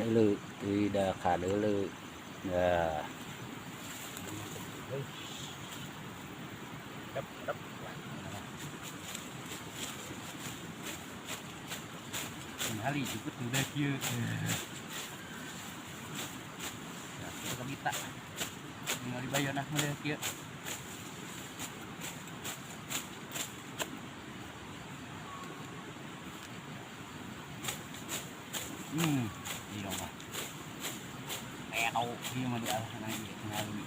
dulu, tidak ka dulu. Nah, Dap. Hari ikut udah kia. Ya, kita minta. Nggak dibayar nah mulai kia. Iya mah. Tahu dia mah di arah sana ini ngali.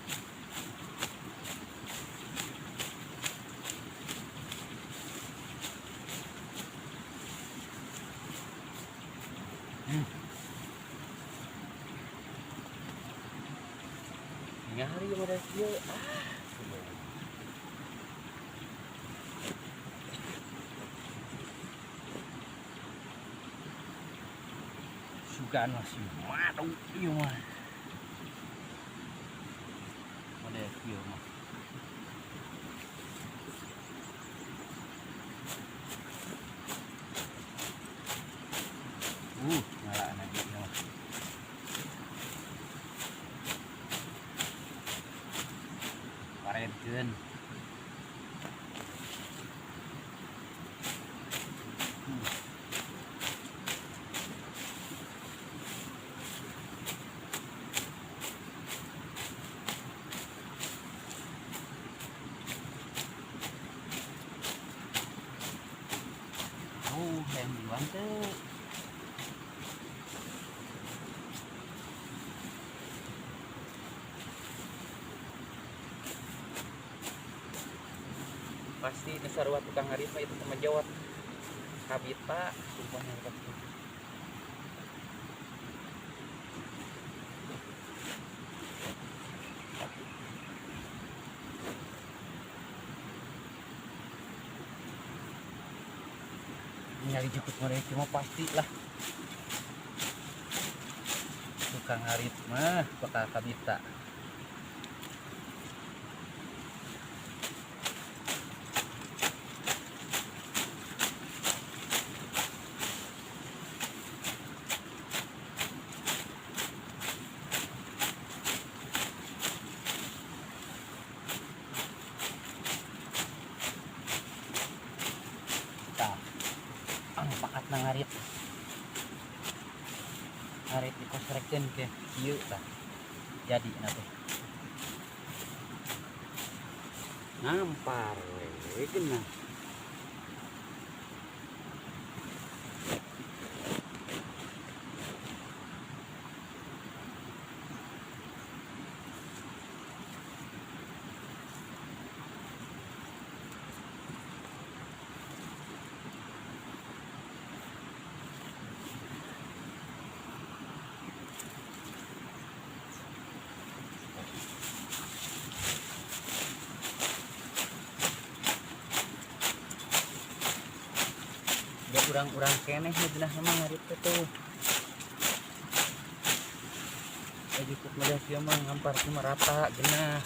Nyari yang ada dia. Sugaan masih madu iya mah. Ada dia mah. Ngalah anak dia mah. Parenkeun. Yang duluan tuh. Pasti Nisarwa tukang Arifah itu sama Jawa Kabita sumpahnya pasti. Nyari jemput mereka cuma pastilah tukang Arifah bakal Kabita. Pakat na ngarit dikosrekin ke ieu tah jadi nanti ngampar we geuna. Urang-urang keneh cenah mah ngarit tuh. Cukup melihat dia mah ngampar cuma rata genah.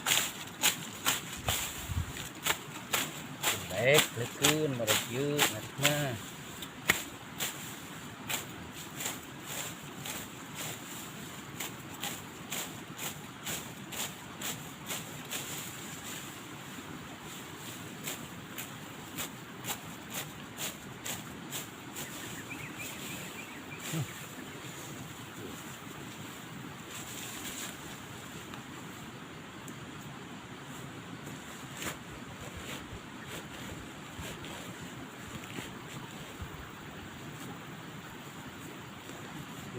Baik, lekeun merek ieu ngaritna.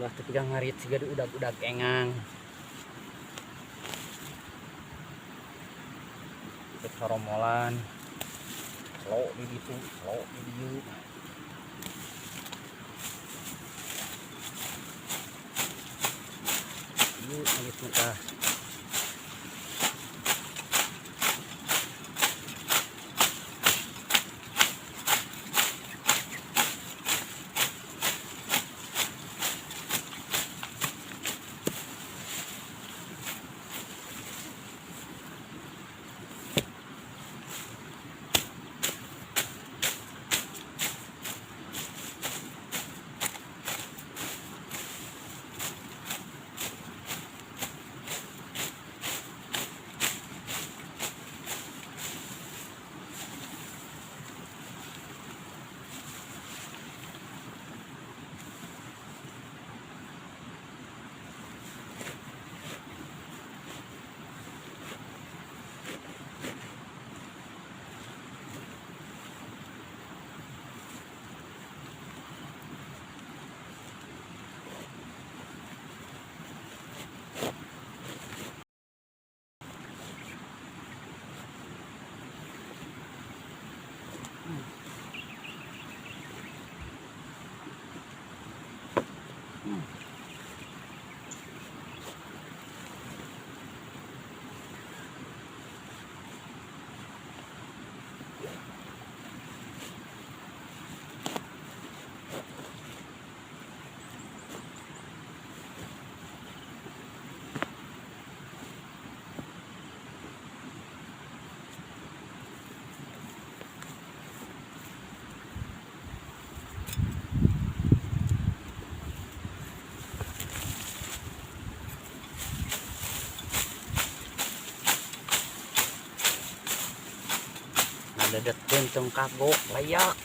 Ulah ketika ngarit siga udag-udag engang. Cek soromolan. Lo di ditu, lo di dieu. Ieu ngarit mah. dadat gentong kagok layak.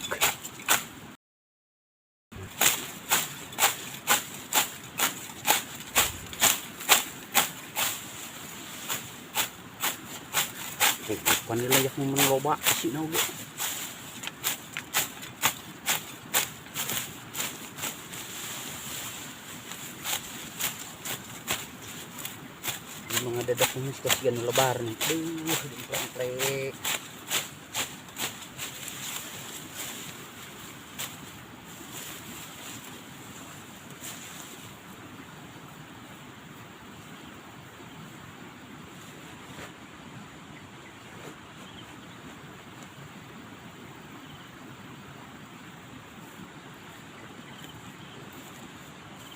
Pan layak mo man loba si na ulit. Mga dadak mo kasihan lebaran. Aduh, diplek-plek.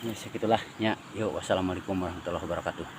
Ya segitulah ya. Yuk, wassalamualaikum warahmatullahi wabarakatuh.